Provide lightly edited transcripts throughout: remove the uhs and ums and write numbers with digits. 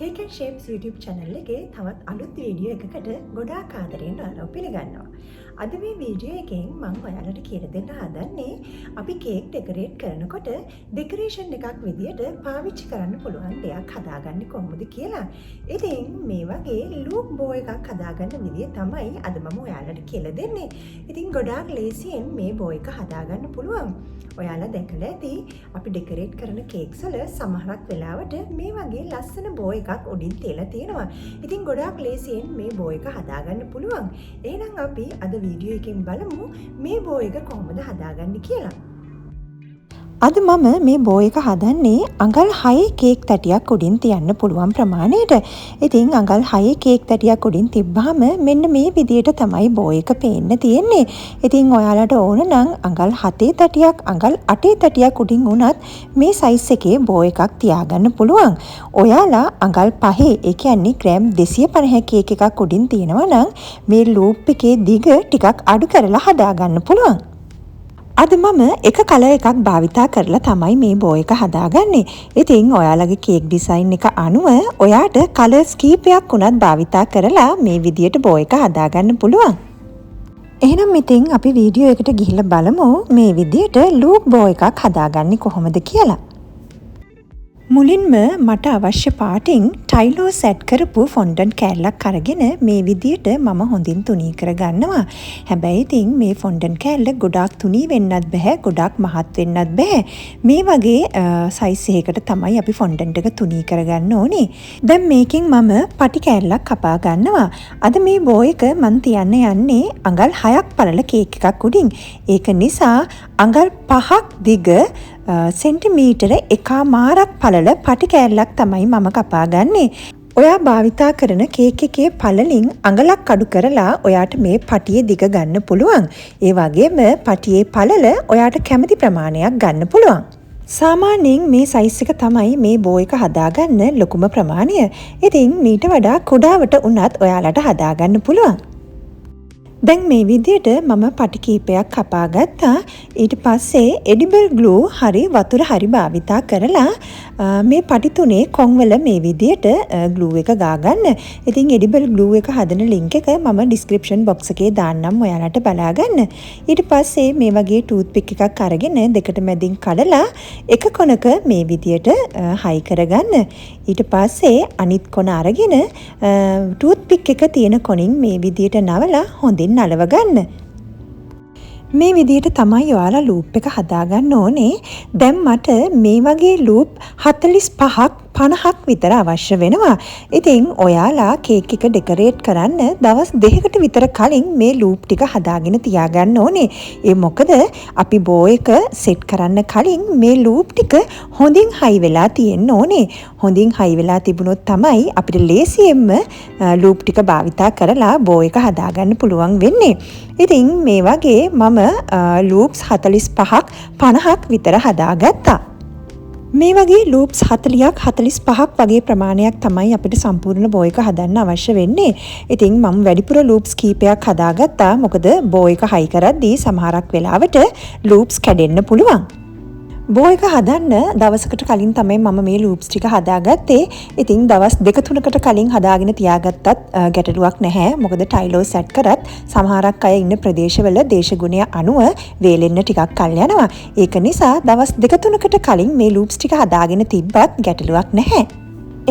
Cake and Shapes YouTube channel එකේ තවත් අලුත් වීඩියෝ එකකට ගොඩාක් ආදරයෙන් ඔයාලව පිළිගන්නවා. අද මේ වීඩියෝ එකෙන් මම ඔයාලට කියලා දෙන්න හදන්නේ අපි කේක් ඩෙකරේට් කරනකොට ඩෙකරේෂන් එකක් විදියට පාවිච්චි කරන්න පුළුවන් දෙයක් හදාගන්නේ කොහොමද කියලා. ඉතින් මේ වගේ ලූප් බෝ එකක් හදාගන්න විදිය තමයි අද මම ඔයාලට කියලා දෙන්නේ. ඉතින් ගොඩාක් ලේසියෙන් මේ බෝ එක හදාගන්න පුළුවන්. ඔයාලා දැකලා ඇති අපි ඩෙකරේට් කරන කේක්ස් වල සමහරක් වෙලාවට මේ වගේ ලස්සන බෝ එකක් උඩින් තියලා තියෙනවා. ඉතින් ගොඩාක් ලේසියෙන් මේ බෝ එක හදාගන්න පුළුවන්. එහෙනම් අපි අද වීඩියෝ එකෙන් බලමු මේ බෝ එක කොහොමද හදාගන්නේ කියලා. අද මම මේ බෝ එක හදන්නේ අඟල් 6 කේක් තැටියක් උඩින් තියන්න පුළුවන් ප්‍රමාණයට. ඉතින් අඟල් 6 කේක් තැටියක් උඩින් තිබ්බාම මෙන්න මේ විදියට තමයි බෝ එක පේන්න තියෙන්නේ. ඉතින් ඔයාලට ඕන නම් අඟල් 7 තැටියක්, අඟල් 8 තැටියක් උඩින් වුණත් මේ සයිස් එකේ බෝ එකක් තියාගන්න පුළුවන්. ඔයාලා අඟල් 5, ඒ කියන්නේ ග්‍රෑම් 250 කේක් එකක් උඩින් තියනවා නම් මේ ලූප් එකේ දිග ටිකක් අඩු කරලා හදාගන්න පුළුවන්. අද මම එක කලර් එකක් භාවිතා කරලා තමයි මේ බෝ එක හදාගන්නේ. ඉතින් ඔයාලගේ කේක් ඩිසයින් එක අනුව ඔයාට කලර්ස් කීපයක් උනත් භාවිතා කරලා මේ විදියට බෝ එක හදාගන්න පුළුවන්. එහෙනම් ඉතින් අපි වීඩියෝ එකට ගිහිල්ලා බලමු මේ විදියට ලූප් බෝ එකක් හදාගන්නේ කොහොමද කියලා. මුලින්ම මට අවශ්‍ය පාටින් ටයිලෝ සෙට් කරපු ෆොන්ඩන්ට් කෑල්ලක් අරගෙන මේ විදියට මම හොඳින් තුනී කරගන්නවා. හැබැයි ඉතින් මේ ෆොන්ඩන්ට් කෑල්ල ගොඩාක් තුනී වෙන්නත් බෑ, ගොඩාක් මහත් වෙන්නත් බෑ. මේ වගේ සයිස් එකකට තමයි අපි ෆොන්ඩන්ට් එක තුනී කරගන්න ඕනේ. දැන් මේකෙන් මම පටි කෑල්ලක් කපා ගන්නවා. අද මේ බෝ එක මන් තියන්න යන්නේ අඟල් 6ක් පළල කේක් එකක් උඩින්. ඒක නිසා අඟල් 5ක් දිග සෙන්ටිමීටර 1.5ක් පළල පටි කෑල්ලක් තමයි මම කපා ගන්නේ. ඔයා භාවිතා කරන කේක් එකේ පළලින් අඟලක් අඩු කරලා ඔයාට මේ පටියේ දිග ගන්න පුළුවන්. ඒ වගේම පටියේ පළල ඔයාට කැමති ප්‍රමාණයක් ගන්න පුළුවන්. සාමාන්‍යයෙන් මේ සයිස් එක තමයි මේ බෝ එක හදාගන්න ලොකුම ප්‍රමාණය. ඉතින් මීට වඩා කුඩාවට උනත් ඔයාලට හදාගන්න පුළුවන්. දැන් මේ විදියට මම පටි කීපයක් කපා ගත්තා. ඊට පස්සේ එඩිබල් ග්ලූ හරි වතුර හරි භාවිතා කරලා මේ පටි තුනේ කොන්වල මේ විදියට ග්ලූ එක ගාගන්න. ඉතින් එඩිබල් ග්ලූ එක හදන ලින්ක් එක මම ඩිස්ක්‍රිප්ෂන් බොක්ස් එකේ දාන්නම් ඔයාලට බලා ගන්න. ඊට පස්සේ මේ වගේ ටූත් පික් එකක් අරගෙන දෙකට මැදින් කඩලා එක කොනක මේ විදියට හයි කරගන්න. ඊට පස්සේ අනිත් කොන අරගෙන ටූත් පික් එක තියෙන කොනින් මේ විදියට නවලා හොඳින් නලව ගන්න. මේ විදියට තමයි ඔයාලා ලූප් එක හදාගන්න ඕනේ. දැන් මට මේ වගේ ලූප් 45ක් 50ක් විතර අවශ්‍ය වෙනවා. ඉතින් ඔයාලා කේක් එක ඩෙකරේට් කරන්න දවස් 2කට විතර කලින් මේ ලූප් ටික හදාගෙන තියාගන්න ඕනේ. ඒ මොකද අපි බෝ එක සෙට් කරන්න කලින් මේ ලූප් ටික හොඳින් හයි වෙලා තියෙන්න ඕනේ. හොඳින් හයි වෙලා තිබුණොත් තමයි අපිට ලේසියෙන්ම ලූප් ටික භාවිතා කරලා බෝ එක හදාගන්න පුළුවන් වෙන්නේ. ඉතින් මේ වගේ මම ලූප්ස් 45ක් 50ක් විතර හදාගත්තා. මේ වගේ ලූප්ස් 40ක් 45ක් වගේ ප්‍රමාණයක් තමයි අපිට සම්පූර්ණ බෝ එක හදන්න අවශ්‍ය වෙන්නේ. ඉතින් මම වැඩිපුර ලූප්ස් කීපයක් හදාගත්තා. මොකද බෝ එක හයි කරද්දී සමහරක් වෙලාවට ලූප්ස් කැඩෙන්න පුළුවන්. බෝ එක හදන්න දවසකට කලින් තමයි මම මේ ලූප්ස් ටික හදාගත්තේ. ඉතින් දවස් 2-3කට කලින් හදාගෙන තියාගත්තත් ගැටලුවක් නැහැ. මොකද ටයිලෝ සෙට් කරත් සමහරක් අය ඉන්න ප්‍රදේශවල දේශගුණය අනුව වේලෙන්න ටිකක් කල් යනවා. ඒක නිසා දවස් 2-3කට කලින් මේ ලූප්ස් ටික හදාගෙන තිබ්බත් ගැටලුවක් නැහැ.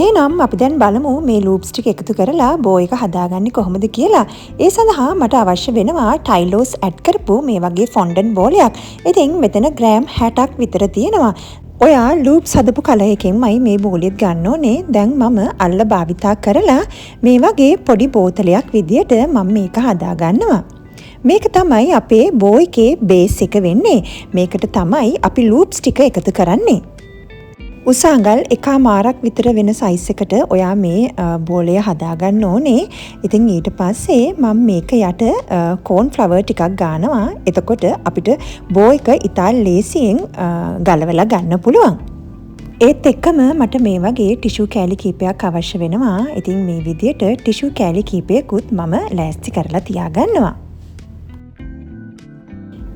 එහෙනම් අපි දැන් බලමු මේ ලූප්ස් ටික එකතු කරලා බෝ එක හදාගන්නේ කොහොමද කියලා. ඒ සඳහා මට අවශ්‍ය වෙනවා ටයිලෝස් ඇඩ් කරපු මේ වගේ ෆොන්ඩන්ට් බෝලයක්. ඉතින් මෙතන ග්‍රෑම් 60ක් විතර තියෙනවා. ඔයා ලූප්ස් හදපු කලර් එකෙන්මයි මේ බෝලියත් ගන්න ඕනේ. දැන් මම අල්ල භාවිතා කරලා මේ වගේ පොඩි බෝතලයක් විදියට මම මේක හදාගන්නවා. මේක තමයි අපේ බෝ එකේ බේස් එක වෙන්නේ. මේකට තමයි අපි ලූප්ස් ටික එකතු කරන්නේ. උස අඟල් 1.5ක් විතර වෙන සයිස් එකට ඔයා මේ බෝලය හදාගන්න ඕනේ. ඉතින් ඊට පස්සේ මම මේක යට කෝන් ෆ්ලවර් ටිකක් ගන්නවා. එතකොට අපිට බෝ එක ඉතා ලේසියෙන් ගලවලා ගන්න පුළුවන්. ඒත් එක්කම මට මේ වගේ ටිෂු කෑලි කීපයක් අවශ්‍ය වෙනවා. ඉතින් මේ විදියට ටිෂු කෑලි කීපයකුත් මම ලෑස්ති කරලා තියාගන්නවා.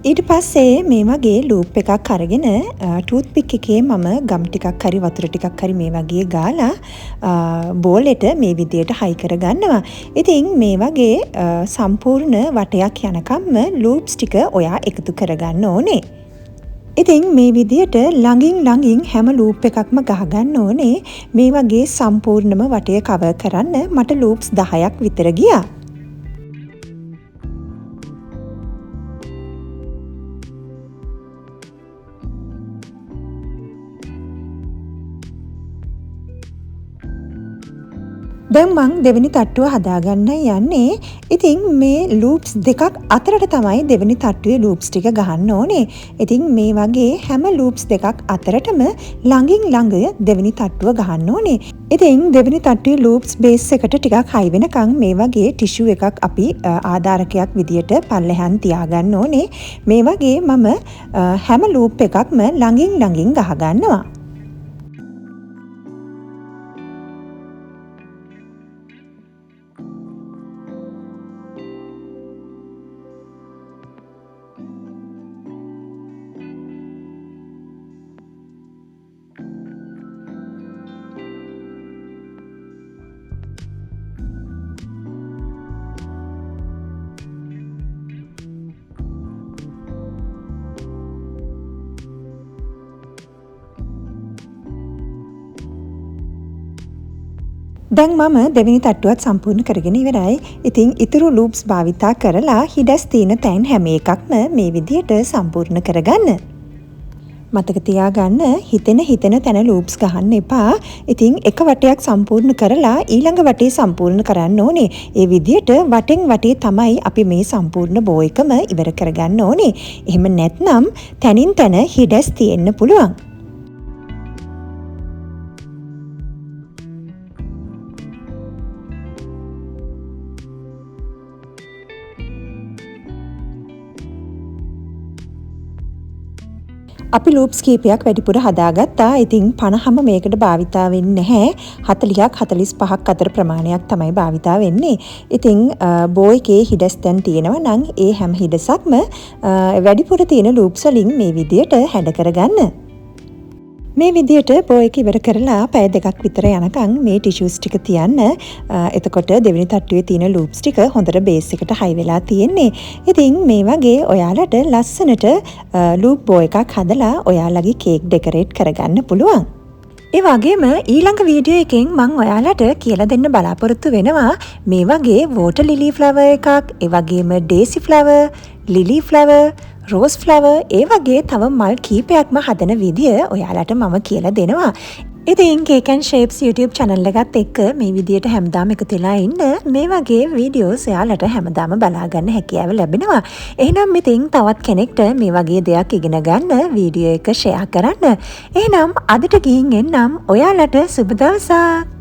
ඊට පස්සේ මේ වගේ ලූප් එකක් අරගෙන ටූත් පික් එකේ මම ගම් ටිකක් හරි වතුර ටිකක් හරි මේ වගේ ගාලා බෝලෙට මේ විදියට හයි කරගන්නවා. ඉතින් මේ වගේ සම්පූර්ණ වටයක් යනකම්ම ලූප්ස් ටික ඔයා එකතු කරගන්න ඕනේ. ඉතින් මේ විදියට ළඟින් හැම ලූප් එකක්ම ගහගන්න ඕනේ. මේ වගේ සම්පූර්ණම වටය කවර් කරන්න මට ලූප්ස් 10ක් විතර ගියා. දැන් මං දෙවෙනි තට්ටුව හදාගන්න යන්නේ. ඉතින් මේ ලූප්ස් දෙකක් අතරට තමයි දෙවෙනි තට්ටුවේ ලූප්ස් ටික ගහන්න ඕනේ. ඉතින් මේ වගේ හැම ලූප්ස් දෙකක් අතරටම ළඟ දෙවෙනි තට්ටුව ගහන්න ඕනේ. ඉතින් දෙවෙනි තට්ටුවේ ලූප්ස් බේස් එකට ටිකක් හයි වෙනකන් මේ වගේ ටිෂු එකක් අපි ආධාරකයක් විදියට පල්ලෙහාන් තියාගන්න ඕනේ. මේ වගේ මම හැම ලූප් එකක්ම ළඟින් ගහගන්නවා. දැන් මම දෙවෙනි තට්ටුවත් සම්පූර්ණ කරගෙන ඉවරයි. ඉතින් ඉතුරු ලූප්ස් භාවිතා කරලා හිඩස් තියෙන තැන් හැම එකක්ම මේ විදියට සම්පූර්ණ කරගන්න. මතක තියාගන්න හිතෙන තැන ලූප්ස් ගහන්න එපා. ඉතින් එක වටයක් සම්පූර්ණ කරලා ඊළඟ වටේ සම්පූර්ණ කරන්න ඕනේ. ඒ විදියට වටෙන් වටේ තමයි අපි මේ සම්පූර්ණ බෝ එකම ඉවර කරගන්න ඕනේ. එහෙම නැත්නම් තැනින් තැන හිඩස් තියෙන්න පුළුවන්. අපි ලූප්ස් කීපයක් වැඩිපුර හදාගත්තා. ඉතින් 50ම මේකට භාවිතා වෙන්නේ නැහැ. 40ක් 45ක් අතර ප්‍රමාණයක් තමයි භාවිතා වෙන්නේ. ඉතින් බෝ එකේ හිඩස් දැන් තියෙනවා නම් ඒ හැම හිඩසක්ම වැඩිපුර තියෙන ලූප්ස් වලින් මේ විදියට හැඩ කරගන්න. මේ විදියට බෝ එක ඉවර කරලා පැය දෙකක් විතර යනකම් මේ ටිෂුස් ටික තියන්න. එතකොට දෙවෙනි තට්ටුවේ තියෙන ලූප්ස් ටික හොඳට බේස් එකට හයි වෙලා තියෙන්නේ. ඉතින් මේ වගේ ඔයාලට ලස්සනට ලූප් බෝ එකක් හදලා ඔයාලගේ කේක් ඩෙකරේට් කරගන්න පුළුවන්. ඒ වගේම ඊළඟ වීඩියෝ එකෙන් මම ඔයාලට කියලා දෙන්න බලාපොරොත්තු වෙනවා මේ වගේ වෝටර් ලිලි ෆ්ලවර් එකක්, ඒ වගේම daisy flower, lily flower, rose flower, ඒ වගේ තව මල් කීපයක්ම හදන විදිය ඔයාලට මම කියලා දෙනවා. ඉතින් Cake and Shapes YouTube channel එකත් එක්ක මේ විදියට හැමදාම එකතු වෙලා ඉන්න මේ වගේ වීඩියෝස් ඔයාලට හැමදාම බලා ගන්න හැකියාව ලැබෙනවා. එහෙනම් ඉතින් තවත් කෙනෙක්ට මේ වගේ දෙයක් ඉගෙන ගන්න වීඩියෝ එක ෂෙයා කරන්න. එහෙනම් අදට ගිහින් එන්නම්. ඔයාලට සුබ දවසක්.